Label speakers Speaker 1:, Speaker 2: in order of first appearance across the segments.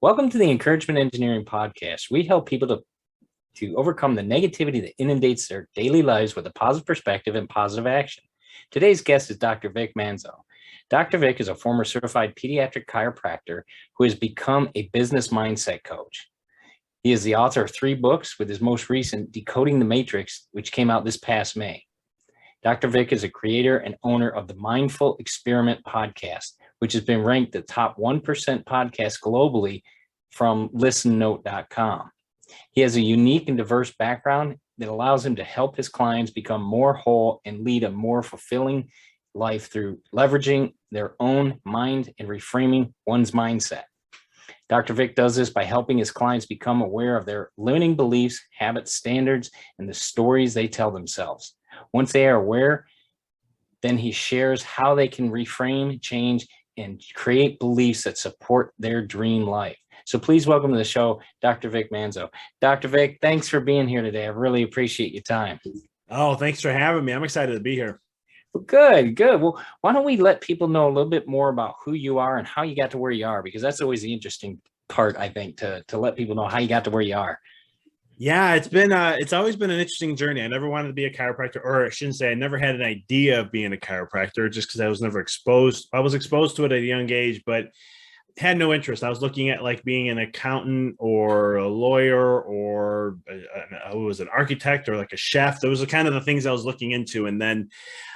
Speaker 1: Welcome to the Encouragement Engineering Podcast. We help people to overcome the negativity that inundates their daily lives with a positive perspective and positive action. Today's guest is Dr. Vic Manzo. Dr. Vic is a former certified pediatric chiropractor who has become a business mindset coach. He is the author of 3 books, with his most recent, Decoding the Matrix, which came out this past May. Dr. Vic is a creator and owner of the Mindful Experiment podcast, which has been ranked the top 1% podcast globally from listennote.com. He has a unique and diverse background that allows him to help his clients become more whole and lead a more fulfilling life through leveraging their own mind and reframing one's mindset. Dr. Vic does this by helping his clients become aware of their limiting beliefs, habits, standards, and the stories they tell themselves. Once they are aware, then he shares how they can reframe, change, and create beliefs that support their dream life. So please welcome to the show, Dr. Vic Manzo. Dr. Vic, thanks for being here today. I really appreciate your time.
Speaker 2: Oh, thanks for having me. I'm excited to be here.
Speaker 1: Well, good. Well, why don't we let people know a little bit more about who you are and how you got to where you are? Because that's always the interesting part, I think, to let people know how you got to where you are.
Speaker 2: Yeah, it's always been an interesting journey. I never wanted to be a chiropractor, or I shouldn't say I never had an idea of being a chiropractor just because I was never exposed. I was exposed to it at a young age, but had no interest. I was looking at like being an accountant or a lawyer or was an architect or like a chef. Those are kind of the things I was looking into. And then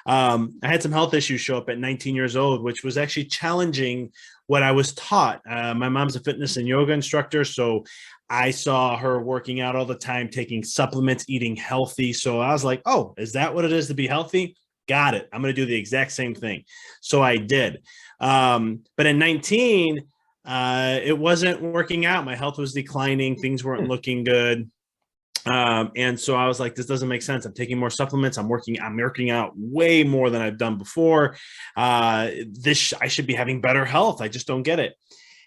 Speaker 2: I had some health issues show up at 19 years old, which was actually challenging what I was taught. My mom's a fitness and yoga instructor, so I saw her working out all the time, taking supplements, eating healthy. So I was like, oh, is that what it is to be healthy? Got it. I'm going to do the exact same thing. So I did. But at 19, it wasn't working out. My health was declining. Things weren't looking good. And so I was like, this doesn't make sense. I'm taking more supplements. I'm working out way more than I've done before. I should be having better health. I just don't get it.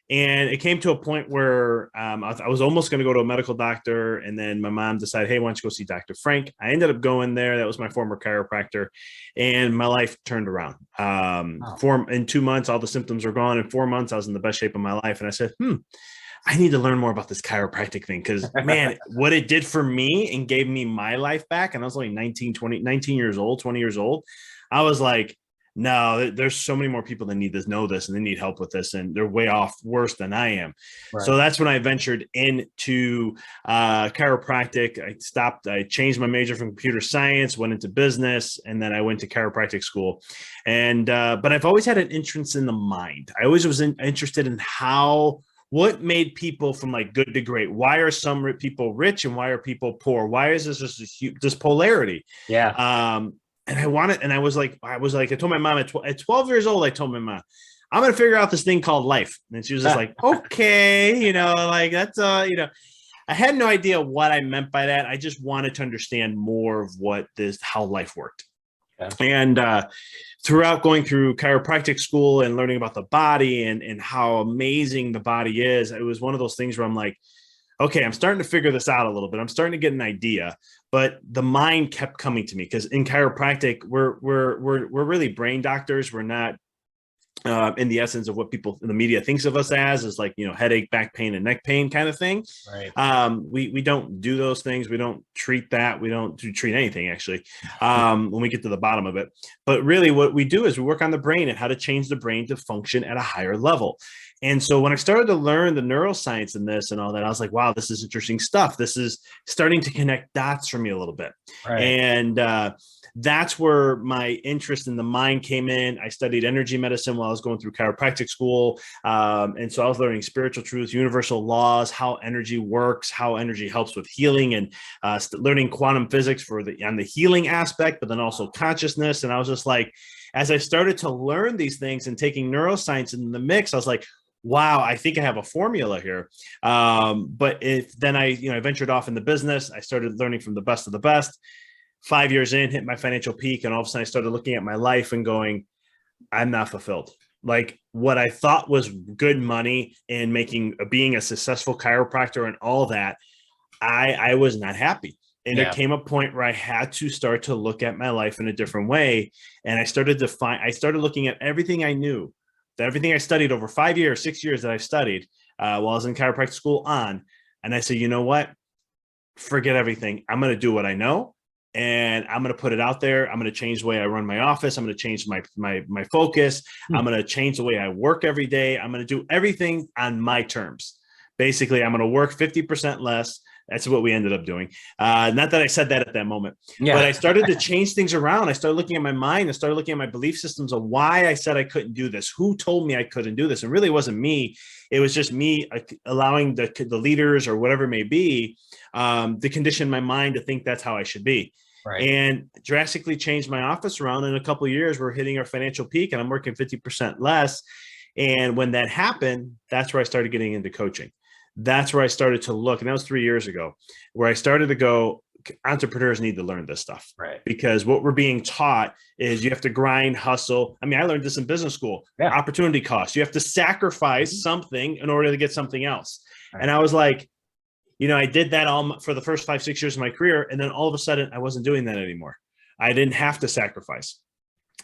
Speaker 2: And it came to a point where I was almost going to go to a medical doctor. And then my mom decided, hey, why don't you go see Dr. Frank? I ended up going there. That was my former chiropractor. And my life turned around. In 2 months, all the symptoms were gone. In 4 months, I was in the best shape of my life. And I said, I need to learn more about this chiropractic thing, because, man, what it did for me and gave me my life back. And I was only 19 years old, 20 years old. I was like, no, there's so many more people that know this and they need help with this, and they're way off worse than I am. Right. So that's when I ventured into chiropractic. I changed my major from computer science, went into business, and then I went to chiropractic school. And but I've always had an interest in the mind. I always was interested in what made people from like good to great. Why are some people rich and why are people poor? Why is this just this polarity?
Speaker 1: Yeah.
Speaker 2: And I told my mom at 12 years old, I told my mom, I'm going to figure out this thing called life. And she was just like, okay, like that's, I had no idea what I meant by that. I just wanted to understand more of how life worked. Okay. And throughout going through chiropractic school and learning about the body and how amazing the body is, it was one of those things where I'm like, okay, I'm starting to figure this out a little bit. I'm starting to get an idea, but the mind kept coming to me, because in chiropractic, we're really brain doctors. We're not in the essence of what people in the media thinks of us as, is like, headache, back pain, and neck pain kind of thing.
Speaker 1: Right.
Speaker 2: We don't do those things. We don't treat that. We don't treat anything, actually, when we get to the bottom of it. But really what we do is we work on the brain and how to change the brain to function at a higher level. And so when I started to learn the neuroscience in this and all that, I was like, wow, this is interesting stuff. This is starting to connect dots for me a little bit. Right. And that's where my interest in the mind came in. I studied energy medicine while I was going through chiropractic school. And so I was learning spiritual truths, universal laws, how energy works, how energy helps with healing, and learning quantum physics on the healing aspect, but then also consciousness. And I was just like, as I started to learn these things and taking neuroscience in the mix, I was like, wow, I think I have a formula here. But then I ventured off in the business. I started learning from the best of the best. 5 years in, hit my financial peak. And all of a sudden I started looking at my life and going, I'm not fulfilled. Like what I thought was good money and being a successful chiropractor and all that, I was not happy. And there came a point where I had to start to look at my life in a different way. And I started looking at everything I knew, everything I studied over 5 years, 6 years that I studied. while I was in chiropractic school on. And I said, you know what? Forget everything. I'm going to do what I know, and I'm going to put it out there. I'm going to change the way I run my office. I'm going to change my focus. I'm going to change the way I work every day. I'm going to do everything on my terms. Basically, I'm going to work 50% less. That's what we ended up doing. Not that I said that at that moment, but I started to change things around. I started looking at my mind. I started looking at my belief systems of why I said I couldn't do this. Who told me I couldn't do this? And really, it wasn't me. It was just me allowing the leaders or whatever it may be to condition my mind to think that's how I should be. Right. And drastically changed my office around. In a couple of years, we're hitting our financial peak, and I'm working 50% less. And when that happened, that's where I started getting into coaching. That's where I started to look, and that was 3 years ago, where I started to go, entrepreneurs need to learn this stuff. Right. Because what we're being taught is you have to grind, hustle. I mean, I learned this in business school, opportunity cost. You have to sacrifice something in order to get something else. Right. And I was like, I did that all for the first 5-6 years of my career. And then all of a sudden I wasn't doing that anymore. I didn't have to sacrifice.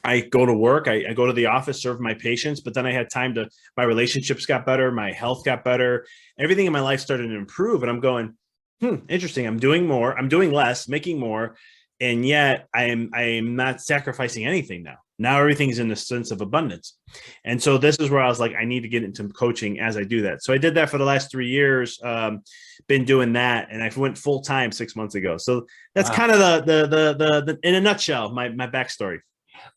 Speaker 2: I go to work, I go to the office, serve my patients, but then I had time my relationships got better, my health got better, everything in my life started to improve. And I'm going, interesting. I'm doing more, I'm doing less, making more. And yet I am not sacrificing anything now. Now everything's in a sense of abundance. And so this is where I was like, I need to get into coaching as I do that. So I did that for the last 3 years, been doing that. And I went full time 6 months ago. So that's kind of the in a nutshell, my backstory.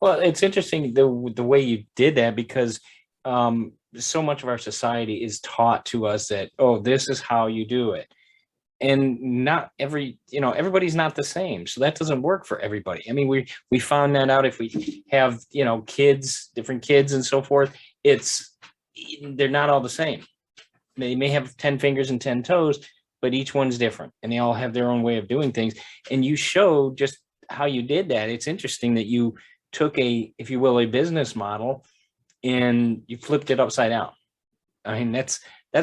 Speaker 1: Well, it's interesting the way you did that, because so much of our society is taught to us that, oh, this is how you do it. And not everybody's not the same. So that doesn't work for everybody. I mean, we found that out if we have, kids, different kids and so forth, they're not all the same. They may have 10 fingers and 10 toes, but each one's different and they all have their own way of doing things. And you showed just how you did that. It's interesting that you took if you will, a business model and you flipped it upside down. I mean, that's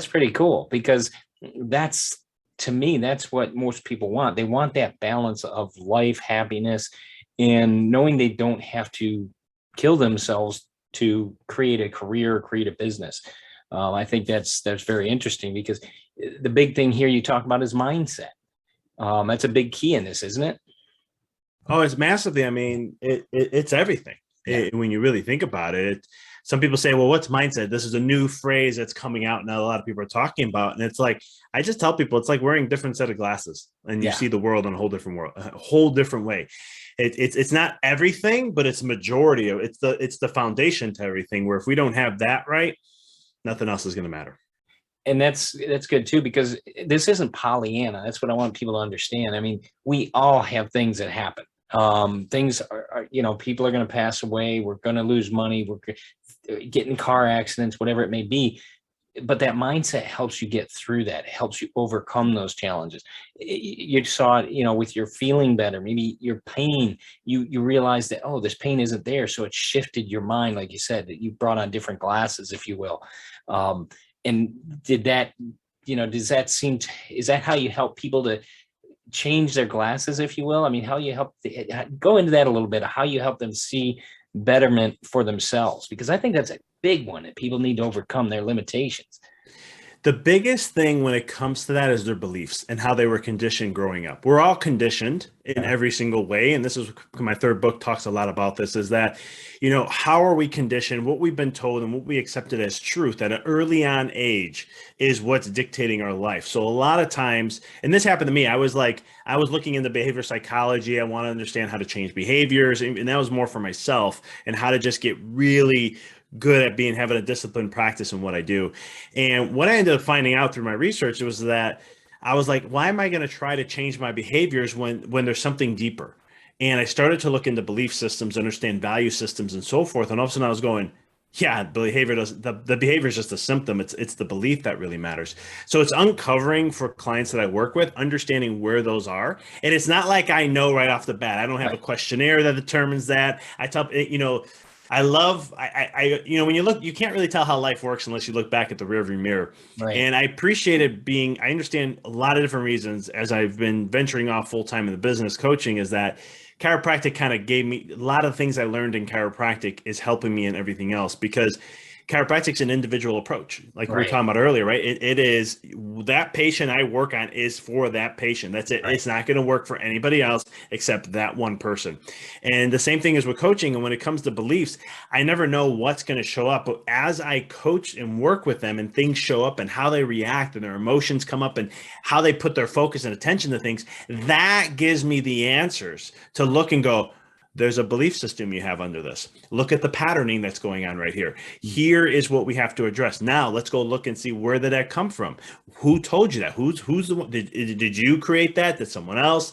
Speaker 1: pretty cool, because to me, that's what most people want. They want that balance of life, happiness, and knowing they don't have to kill themselves to create a career, create a business. I think that's very interesting, because the big thing here you talk about is mindset. That's a big key in this, isn't it?
Speaker 2: Oh, it's massively. I mean, it's everything. When you really think about it. Some people say, well, what's mindset? This is a new phrase that's coming out now. A lot of people are talking about, and it's like, I just tell people, it's like wearing a different set of glasses, and you see the world in a whole different way. It's not everything, but it's majority of it's the foundation to everything, where if we don't have that right, nothing else is going to matter.
Speaker 1: And that's good too, because this isn't Pollyanna. That's what I want people to understand. I mean, we all have things that happen. Things are people are going to pass away. We're going to lose money. We're get in car accidents, whatever it may be. But that mindset helps you get through that. It helps you overcome those challenges. You saw it, with your feeling better, maybe your pain, you realize that, oh, this pain isn't there. So it shifted your mind, like you said, that you brought on different glasses, if you will. And did that, is that how you help people to change their glasses, if you will? I mean, how you help go into that a little bit, how you help them see betterment for themselves, because I think that's a big one that people need to overcome their limitations.
Speaker 2: The biggest thing when it comes to that is their beliefs and how they were conditioned growing up. We're all conditioned in every single way. And this is my third book talks a lot about this, is that, how are we conditioned, what we've been told and what we accepted as truth at an early on age is what's dictating our life. So a lot of times, and this happened to me, I was looking into behavior psychology. I want to understand how to change behaviors. And that was more for myself and how to just get really good at having a disciplined practice in what I do. And what I ended up finding out through my research was that I was like, why am I going to try to change my behaviors when there's something deeper? And I started to look into belief systems, understand value systems and so forth. And all of a sudden I was going, yeah, the behavior is just a symptom. It's the belief that really matters. So it's uncovering for clients that I work with, understanding where those are. And it's not like I know right off the bat. I don't have a questionnaire that determines that. I tell, when you look, you can't really tell how life works unless you look back at the rearview mirror. Right. And I appreciated I understand a lot of different reasons as I've been venturing off full time in the business coaching, is that chiropractic kind of gave me a lot of things I learned in chiropractic is helping me in everything else, because chiropractic's an individual approach, like we were
Speaker 1: Right.
Speaker 2: talking about earlier, right? It is that patient I work on is for that patient. That's it.
Speaker 1: Right.
Speaker 2: It's not going to work for anybody else except that one person. And the same thing is with coaching. And when it comes to beliefs, I never know what's going to show up. But as I coach and work with them and things show up and how they react and their emotions come up and how they put their focus and attention to things, that gives me the answers to look and go, there's a belief system you have under this. Look at the patterning that's going on right here. Here is what we have to address. Now let's go look and see, where did that come from? Who told you that? Who's the one? Did you create that? Did someone else?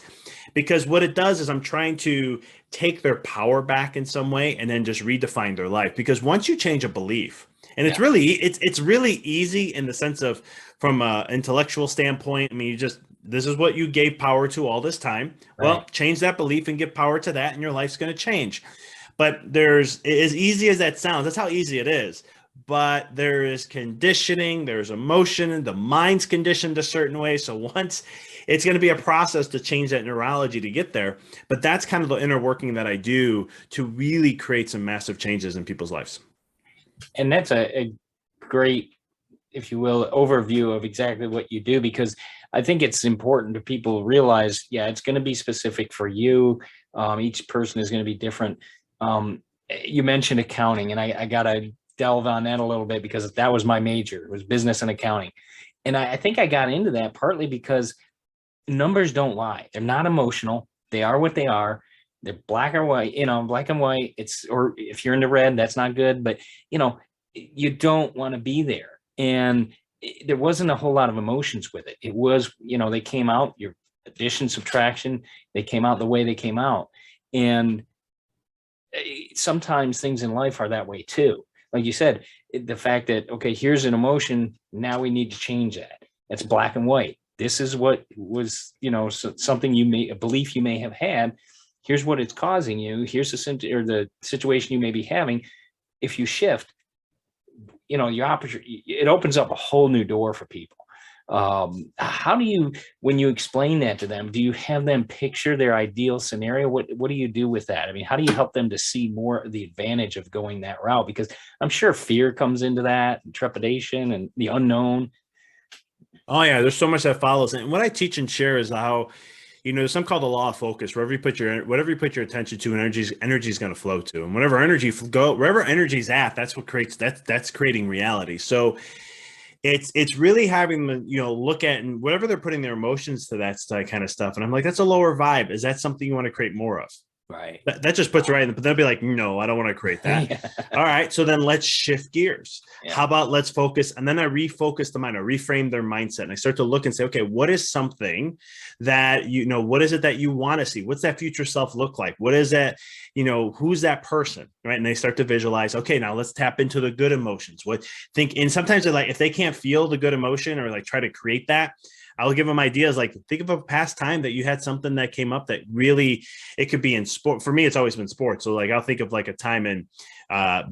Speaker 2: Because what it does is I'm trying to take their power back in some way and then just redefine their life. Because once you change a belief, and it's really easy in the sense of, from an intellectual standpoint. I mean, this is what you gave power to all this time. Well,
Speaker 1: Right.
Speaker 2: change that belief and give power to that, and your life's going to change. But there's, as easy as that sounds, that's how easy it is. But there is conditioning, there's emotion, and the mind's conditioned a certain way. So once, it's going to be a process to change that neurology to get there. But that's kind of the inner working that I do to really create some massive changes in people's lives.
Speaker 1: And that's a great, if you will, overview of exactly what you do, because I think it's important to people realize, yeah, it's going to be specific for you. Each person is going to be different. You mentioned accounting, and I got to delve on that a little bit, because that was my major. It was business and accounting. And I think I got into that partly because numbers don't lie. They're not emotional. They are what they are. They're black or white, black and white. Or if you're into red, that's not good, but you don't want to be there. And there wasn't a whole lot of emotions with it. It was, they came out, your addition, subtraction, they came out the way they came out. And sometimes things in life are that way too. Like you said, the fact that, okay, here's an emotion, now we need to change that. That's black and white. This is what was, something a belief you may have had. Here's what it's causing you. Here's the situation you may be having. If you shift, it opens up a whole new door for people. How do you, when you explain that to them, do you have them picture their ideal scenario? What do you do with that? I mean, how do you help them to see more of the advantage of going that route? Because I'm sure fear comes into that, and trepidation and the unknown.
Speaker 2: Oh yeah, there's so much that follows. And what I teach and share is how, there's something called the law of focus. Whatever you put your attention to, energy is going to flow to. And wherever energy's at, that's what creates that's creating reality. So it's really having them, look at, and whatever they're putting their emotions to, that kind of stuff. And I'm like, that's a lower vibe. Is that something you want to create more of?
Speaker 1: Right.
Speaker 2: That just puts it right in, but they'll be like, no, I don't want to create that. Yeah. All right. So then let's shift gears. Yeah. How about let's focus? And then I refocus the mind, I reframe their mindset. And I start to look and say, okay, what is something that, what is it that you want to see? What's that future self look like? What is that, who's that person? Right. And they start to visualize, okay, now let's tap into the good emotions. And sometimes they're like, if they can't feel the good emotion or like try to create that, I'll give them ideas like, think of a past time that you had something that came up that really, it could be in sport. For me, it's always been sports. So like, I'll think of like a time in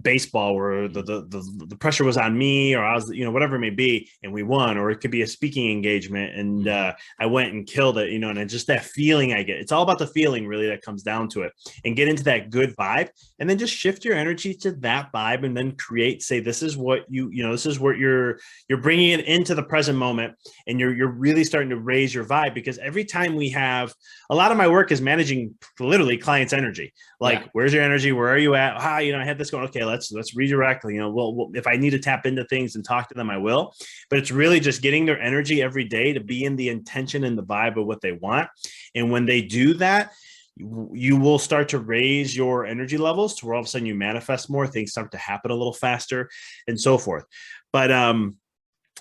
Speaker 2: baseball where the pressure was on me, or I was, whatever it may be, and we won. Or it could be a speaking engagement and I went and killed it, and just that feeling I get. It's all about the feeling really that comes down to it, and get into that good vibe, and then just shift your energy to that vibe, and then say, this is what this is what you're bringing it into the present moment, and you're really starting to raise your vibe. Because every time we have, a lot of my work is managing literally clients' energy. Like, where's your energy? Where are you at? I had this going. Okay, let's redirect. Well, if I need to tap into things and talk to them, I will. But it's really just getting their energy every day to be in the intention and the vibe of what they want. And when they do that, you will start to raise your energy levels to where all of a sudden you manifest more, things start to happen a little faster, and so forth. But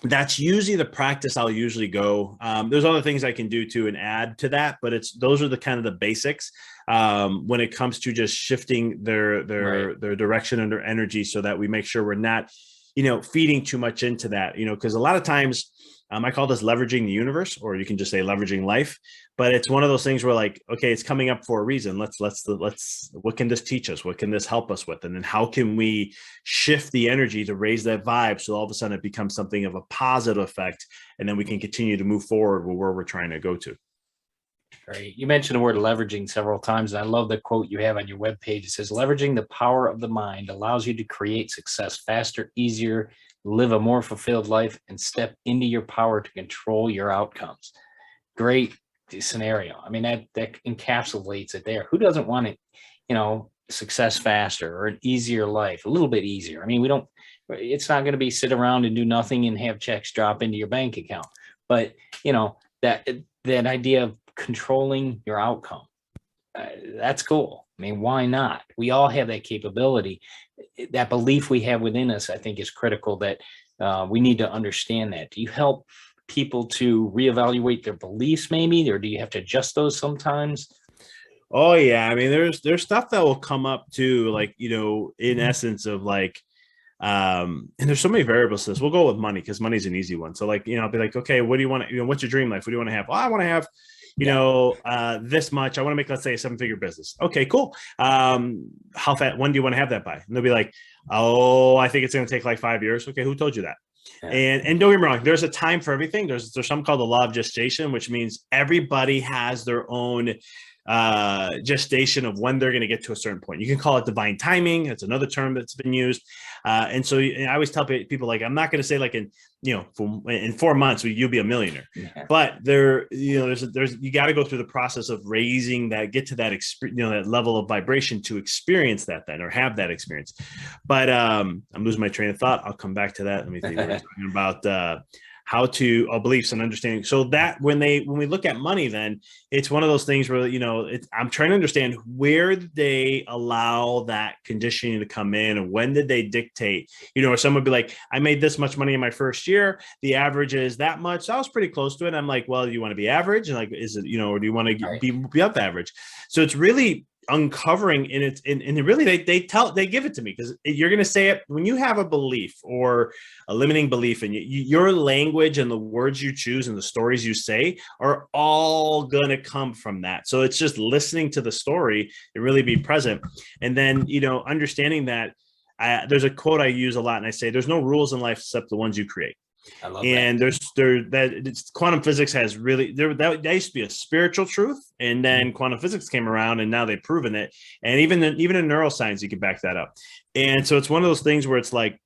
Speaker 2: that's usually the practice I'll usually go. There's other things I can do too and add to that, but those are the kind of the basics when it comes to just shifting their direction and their energy, so that we make sure we're not, feeding too much into that, because a lot of times I call this leveraging the universe, or you can just say leveraging life. But it's one of those things where, like, okay, it's coming up for a reason. Let's what can this teach us? What can this help us with? And then how can we shift the energy to raise that vibe, so all of a sudden it becomes something of a positive effect, and then we can continue to move forward with where we're trying to go to.
Speaker 1: Great. You mentioned the word leveraging several times, and I love the quote you have on your webpage. It says, leveraging the power of the mind allows you to create success faster, easier, live a more fulfilled life, and step into your power to control your outcomes. Great scenario. I mean, that encapsulates it there. Who doesn't want it, success faster or an easier life, a little bit easier? I mean, it's not going to be sit around and do nothing and have checks drop into your bank account. But, that idea of controlling your outcome, that's cool. I mean, why not? We all have that capability. That belief we have within us, I think, is critical, that we need to understand that. Do you help people to reevaluate their beliefs maybe, or do you have to adjust those sometimes?
Speaker 2: Oh yeah. I mean, there's stuff that will come up too, like, in essence of like, and there's so many variables to this. We'll go with money because money's an easy one. So like, I'll be like, okay, what do you want to, what's your dream life? What do you want to have? Well, I want to have, this much. I want to make, let's say, a 7-figure business. Okay, cool. How fast, when do you want to have that by? And they'll be like, oh, I think it's going to take like 5 years. Okay. Who told you that? Yeah. And don't get me wrong, there's a time for everything. There's something called the law of gestation, which means everybody has their own gestation of when they're going to get to a certain point. You can call it divine timing. It's another term that's been used. And so I always tell people, like, I'm not going to say like in 4 months you'll be a millionaire, but there's you got to go through the process of raising that, get to that that level of vibration to experience that then, or have that experience. But I'm losing my train of thought. I'll come back to that. Let me think. We're talking about how to beliefs and understanding. So that when we look at money, then it's one of those things where, I'm trying to understand, where did they allow that conditioning to come in, and when did they dictate, or someone would be like, I made this much money in my first year. The average is that much. So I was pretty close to it. I'm like, well, do you want to be average? And like, is it, or do you want to be up average? So it's really uncovering, and really they give it to me, because you're going to say it when you have a belief or a limiting belief, and your language and the words you choose and the stories you say are all going to come from that. So it's just listening to the story and really be present, and then understanding that there's a quote I use a lot, and I say, there's no rules in life except the ones you create.
Speaker 1: I love
Speaker 2: and that. Quantum physics has really that used to be a spiritual truth, and then quantum physics came around, and now they've proven it. And even in neuroscience, you can back that up. And so it's one of those things where it's like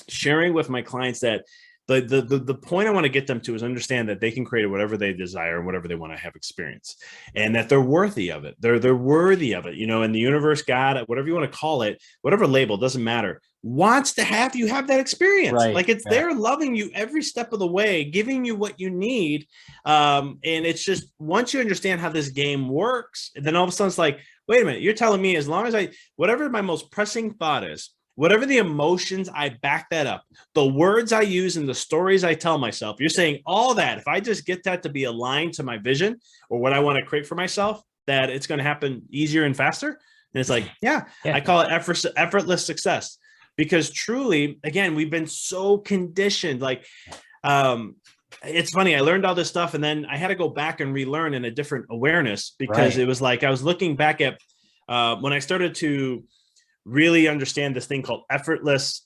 Speaker 2: sharing with my clients that the point I want to get them to is understand that they can create whatever they desire and whatever they want to have experience, and that they're worthy of it. They're worthy of it, and the universe, God, whatever you want to call it, whatever label, doesn't matter, wants to have you have that experience. Right. Like it's there, loving you every step of the way, giving you what you need. And it's just, once you understand how this game works, then all of a sudden it's like, wait a minute, you're telling me as long as whatever my most pressing thought is, whatever the emotions, I back that up, the words I use and the stories I tell myself, you're saying all that, if I just get that to be aligned to my vision or what I want to create for myself, that it's going to happen easier and faster. And it's like, I call it effortless success. Because truly, again, we've been so conditioned. Like, it's funny, I learned all this stuff, and then I had to go back and relearn in a different awareness, because it was like I was looking back at when I started to really understand this thing called effortless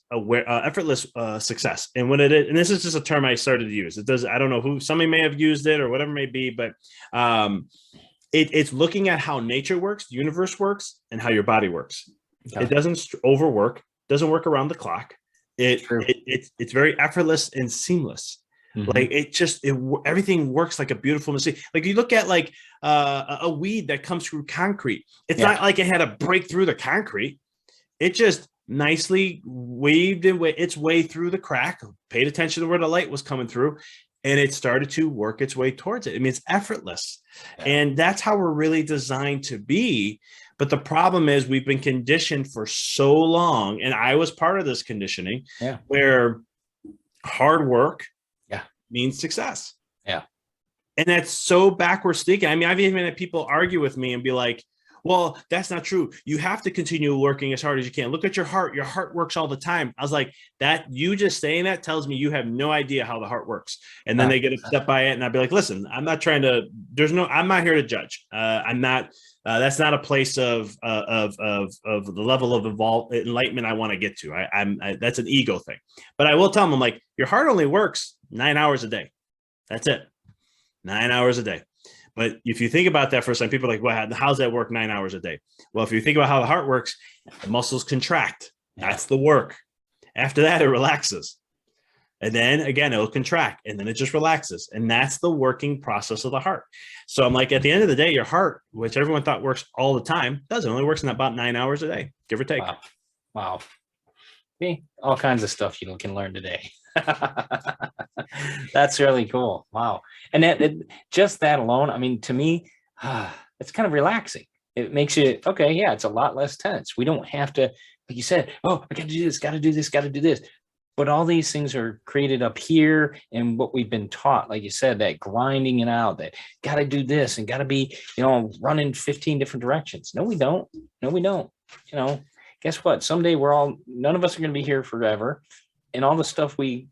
Speaker 2: success. And what it is, and this is just a term I started to use. It does, I don't know who, somebody may have used it or whatever it may be, but it's looking at how nature works, the universe works, and how your body works. Okay. It doesn't overwork, doesn't work around the clock. It's very effortless and seamless. Mm-hmm. Like everything works like a beautiful machine. Like you look at like a weed that comes through concrete. It's not like it had to break through the concrete. It just nicely weaved its way through the crack, paid attention to where the light was coming through, and it started to work its way towards it. I mean, it's effortless. And that's how we're really designed to be. But the problem is we've been conditioned for so long, and I was part of this conditioning, where hard work means success. Yeah. And that's so backwards thinking. I mean, I've even had people argue with me and be like, well, that's not true. You have to continue working as hard as you can. Look at your heart. Your heart works all the time. I was like, that you just saying that tells me you have no idea how the heart works. And then they get upset by it. And I'd be like, listen, I'm not trying to, I'm not here to judge. I'm not, that's not a place of the level of enlightenment I want to get to. That's an ego thing. But I will tell them, I'm like, your heart only works 9 hours a day. That's it. 9 hours a day. But if you think about that for a second, people are like, well, how's that work 9 hours a day? Well, if you think about how the heart works, the muscles contract. That's the work. After that, it relaxes. And then again, it'll contract and then it just relaxes. And that's the working process of the heart. So I'm like, at the end of the day, your heart, which everyone thought works all the time, doesn't. It only works in about 9 hours a day, give or take.
Speaker 1: Wow. Wow. See, all kinds of stuff you can learn today. That's really cool. Wow. And just that alone, I mean, to me, it's kind of relaxing. It makes you, okay, yeah, it's a lot less tense. We don't have to, like you said, oh, I got to do this, got to do this, got to do this. But all these things are created up here, and what we've been taught, like you said, that grinding it out, that got to do this and got to be, running 15 different directions. No, we don't. No, we don't. Guess what? Someday none of us are going to be here forever. And all the stuff we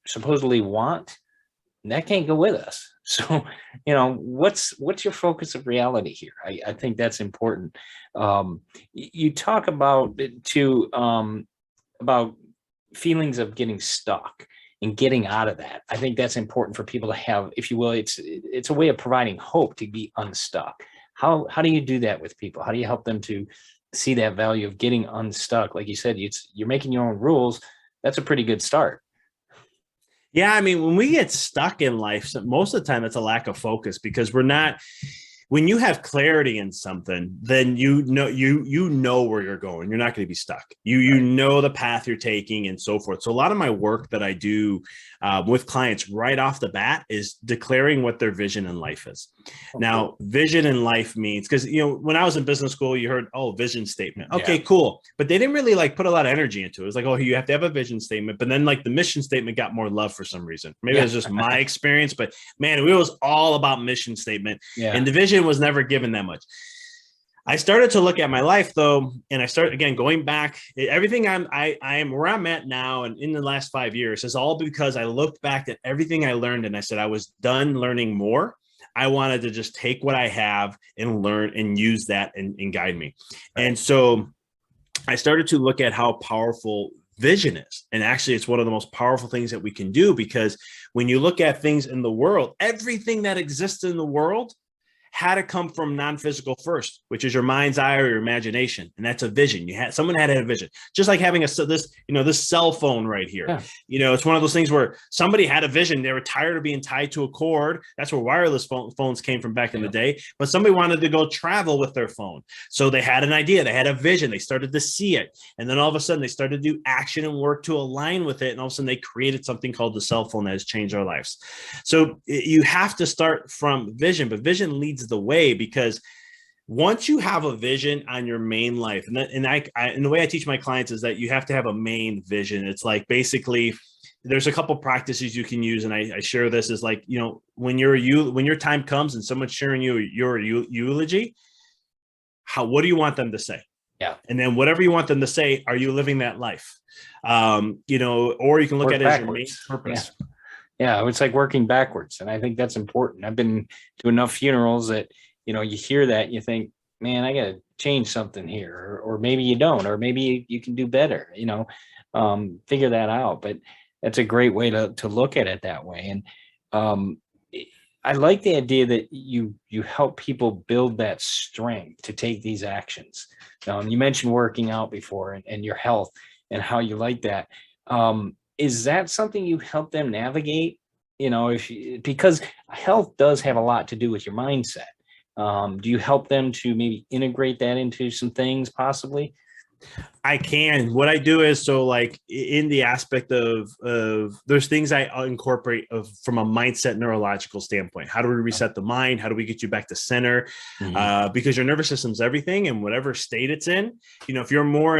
Speaker 1: supposedly want, that can't go with us. So, what's your focus of reality here? I think that's important. You talk about about feelings of getting stuck and getting out of that. I think that's important for people to have, if you will. It's a way of providing hope to be unstuck. How do you do that with people? How do you help them to see that value of getting unstuck? Like you said, you're making your own rules. That's a pretty good start.
Speaker 2: Yeah, I mean, when we get stuck in life, most of the time it's a lack of focus, because when you have clarity in something, then you know where you're going. You're not going to be stuck. You know the path you're taking and so forth. So a lot of my work that I do with clients right off the bat is declaring what their vision in life is. Now, vision in life means, because when I was in business school, you heard, vision statement. Okay, cool. But they didn't really put a lot of energy into it. It was like, you have to have a vision statement. But then the mission statement got more love for some reason. Maybe it was just my experience, but man, it was all about mission statement. Yeah. And the vision was never given that much. I started to look at my life though, and I started again going back. Everything I am where I'm at now, and in the last 5 years, is all because I looked back at everything I learned, and I said I was done learning more. I wanted to just take what I have and learn and use that and guide me. Right. And so I started to look at how powerful vision is. And actually, it's one of the most powerful things that we can do, because when you look at things in the world, everything that exists in the world had to come from non-physical first, which is your mind's eye or your imagination. And that's a vision. Someone had to have a vision, just like having this cell phone right here. Yeah. It's one of those things where somebody had a vision. They were tired of being tied to a cord. That's where wireless phones came from back in the day. But somebody wanted to go travel with their phone. So they had an idea. They had a vision. They started to see it. And then all of a sudden they started to do action and work to align with it. And all of a sudden they created something called the cell phone that has changed our lives. So you have to start from vision, but vision leads the way, because once you have a vision on your main life, and the way I teach my clients is that you have to have a main vision. It's like, basically, there's a couple practices you can use, and I share this is like, when your time comes and someone's sharing your eulogy, what do you want them to say? Yeah. And then whatever you want them to say, are you living that life? Or you can look at it as your main purpose.
Speaker 1: Yeah. Yeah, it's like working backwards. And I think that's important. I've been to enough funerals that, you hear that and you think, man, I got to change something here. Or maybe you don't, or maybe you can do better, figure that out. But that's a great way to look at it that way. And I like the idea that you help people build that strength to take these actions. You mentioned working out before and your health and how you like that. Is that something you help them navigate? Because health does have a lot to do with your mindset. Do you help them to maybe integrate that into some things possibly?
Speaker 2: I can. What I do is, in the aspect of there's things I incorporate from a mindset neurological standpoint. How do we reset the mind? How do we get you back to center? Mm-hmm. Because your nervous system's everything, and whatever state it's in, if you're more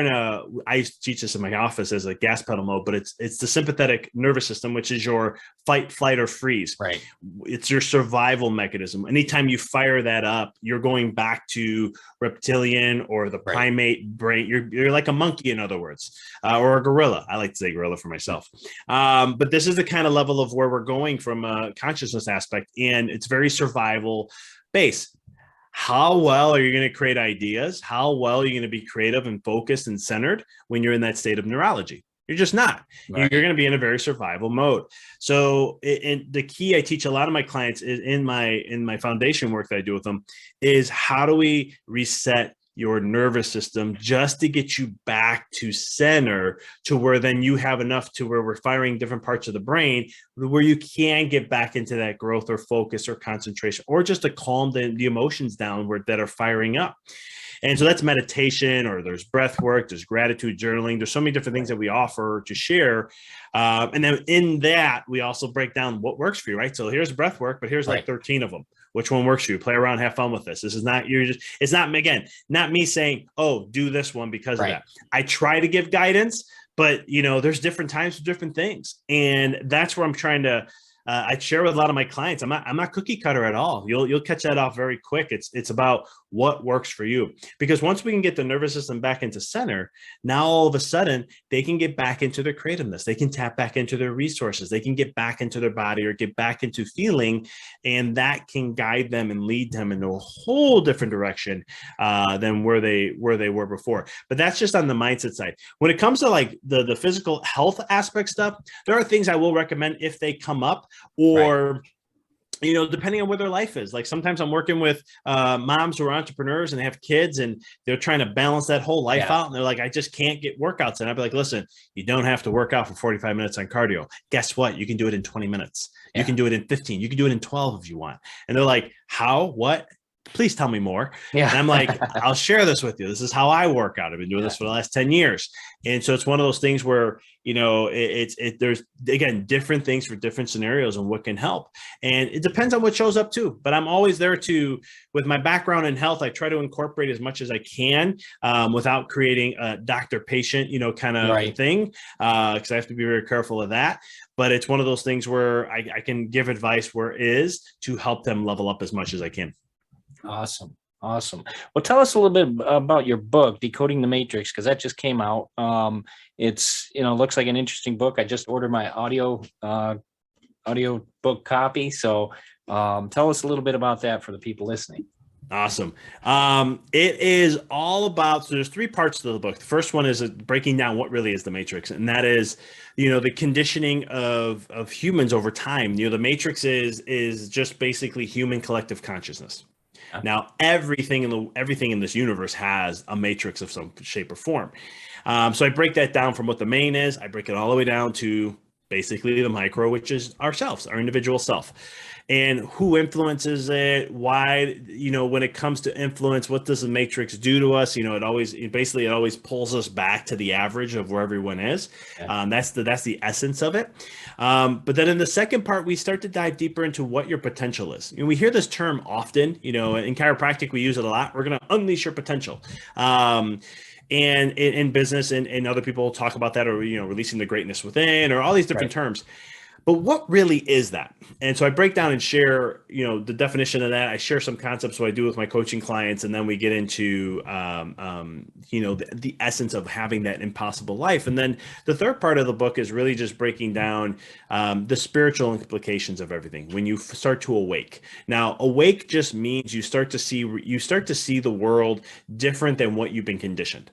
Speaker 2: I used to teach this in my office as a gas pedal mode, but it's the sympathetic nervous system, which is your fight, flight, or freeze. Right. It's your survival mechanism. Anytime you fire that up, you're going back to reptilian or the primate brain. You're like a monkey, in other words, or a gorilla. I like to say gorilla for myself. But this is the kind of level of where we're going from a consciousness aspect, and it's very survival based. How well are you going to create ideas? How well are you going to be creative and focused and centered when you're in that state of neurology? You're just not.
Speaker 1: Right.
Speaker 2: You're going to be in a very survival mode. So, and the key I teach a lot of my clients is in my foundation work that I do with them is how do we reset your nervous system just to get you back to center, to where then you have enough to where we're firing different parts of the brain where you can get back into that growth or focus or concentration, or just to calm the emotions down that are firing up. And so that's meditation, or there's breath work, there's gratitude journaling. There's so many different things that we offer to share. And then in that, we also break down what works for you, right? So here's breath work, but here's like 13 of them. Which one works for you? Play around, have fun with this. This is not, it's not, again, not me saying, oh, do this one because of that. I try to give guidance, but there's different times for different things. And that's where I'm trying to, I share with a lot of my clients. I'm not cookie cutter at all. You'll catch that off very quick. It's about what works for you, because once we can get the nervous system back into center, now all of a sudden they can get back into their creativeness. They can tap back into their resources. They can get back into their body or get back into feeling, and that can guide them and lead them into a whole different direction than where they were before. But that's just on the mindset side. When it comes to like the physical health aspect stuff, there are things I will recommend if they come up, or depending on where their life is. Like sometimes I'm working with moms who are entrepreneurs and they have kids and they're trying to balance that whole life out. And they're like, I just can't get workouts. And I'd be like, listen, you don't have to work out for 45 minutes on cardio. Guess what? You can do it in 20 minutes. You can do it in 15. You can do it in 12 if you want. And they're like, how? What? Please tell me more. And I'm like, I'll share this with you. This is how I work out. I've been doing this for the last 10 years. And so it's one of those things where, there's, again, different things for different scenarios and what can help. And it depends on what shows up too. But I'm always there with my background in health, I try to incorporate as much as I can without creating a doctor-patient, kind of thing, because I have to be very careful of that. But it's one of those things where I can give advice where it is to help them level up as much as I can.
Speaker 1: Awesome. Well, tell us a little bit about your book, Decoding the Matrix, because that just came out. It's, looks like an interesting book. I just ordered my audio book copy. So tell us a little bit about that for the people listening.
Speaker 2: Awesome. It is all about, so there's 3 parts to the book. The first one is breaking down what really is the matrix. And that is, the conditioning of humans over time. The matrix is just basically human collective consciousness. Now, everything in this universe has a matrix of some shape or form. So I break that down from what the main is. I break it all the way down to basically the micro, which is ourselves, our individual self, and who influences it. Why, when it comes to influence, what does the matrix do to us? It always pulls us back to the average of where everyone is. That's the essence of it. But then in the second part, we start to dive deeper into what your potential is. We hear this term often, in chiropractic, we use it a lot. We're going to unleash your potential. And in business and other people talk about that, or, releasing the greatness within, or all these different terms. But what really is that? And so I break down and share, the definition of that. I share some concepts what I do with my coaching clients, and then we get into, the essence of having that impossible life. And then the third part of the book is really just breaking down the spiritual implications of everything. When you start to awake. Now, awake just means you start to see the world different than what you've been conditioned.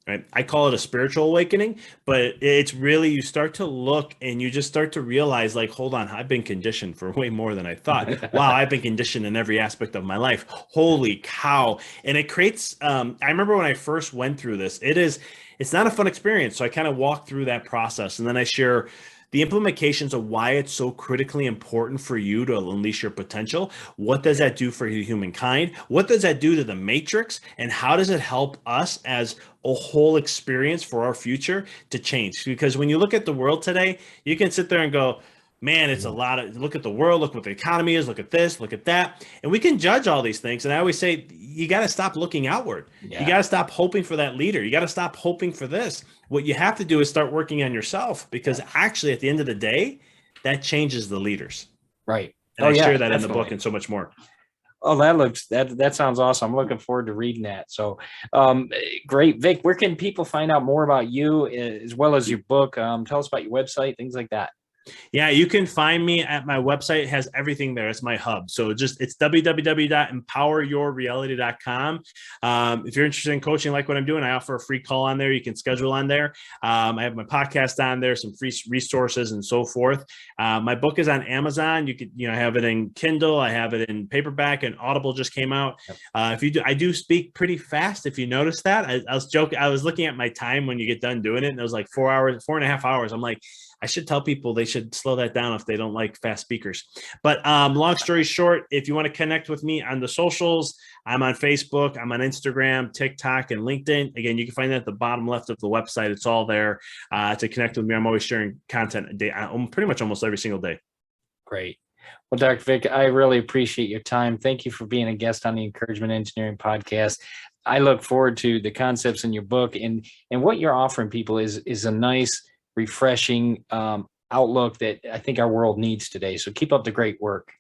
Speaker 2: Right? I call it a spiritual awakening, but it's really, you start to look and you just start to realize, like, hold on, I've been conditioned for way more than I thought. Wow, I've been conditioned in every aspect of my life. Holy cow. And it creates, I remember when I first went through this, it's not a fun experience. So I kind of walk through that process, and then I share the implications of why it's so critically important for you to unleash your potential. What does that do for humankind? What does that do to the matrix? And how does it help us as a whole experience for our future to change? Because when you look at the world today, you can sit there and go, man, it's a lot of, look at the world, look what the economy is, look at this, look at that. And we can judge all these things. And I always say, you got to stop looking outward. You got to stop hoping for that leader. You got to stop hoping for this. What you have to do is start working on yourself, because actually at the end of the day, that changes the leaders.
Speaker 1: Right.
Speaker 2: And I share that in the book and so much more.
Speaker 1: Oh, that sounds awesome. I'm looking forward to reading that. So great. Vic, where can people find out more about you as well as your book? Tell us about your website, things like that.
Speaker 2: Yeah, you can find me at my website. It has everything there. It's my hub. So it's www.empoweryourreality.com. If you're interested in coaching like what I'm doing, I offer a free call on there. You can schedule on there. I have my podcast on there, some free resources and so forth. My book is on Amazon. You could, I have it in Kindle. I have it in paperback, and Audible just came out. If you do, I do speak pretty fast. If you notice that, I was joking. I was looking at my time when you get done doing it, and it was like 4 hours, 4.5 hours. I'm like, I should tell people they should slow that down if they don't like fast speakers. But long story short, if you want to connect with me on the socials, I'm on Facebook, I'm on Instagram, TikTok, and LinkedIn. Again, you can find that at the bottom left of the website. It's all there to connect with me. I'm always sharing content a day, pretty much almost every single day.
Speaker 1: Great. Well, Dr. Vic, I really appreciate your time. Thank you for being a guest on the Encouragement Engineering podcast. I look forward to the concepts in your book, and what you're offering people is a nice, refreshing outlook that I think our world needs today. So keep up the great work.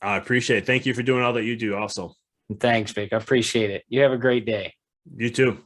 Speaker 2: I appreciate it. Thank you for doing all that you do also.
Speaker 1: And thanks, Vic. I appreciate it. You have a great day.
Speaker 2: You too.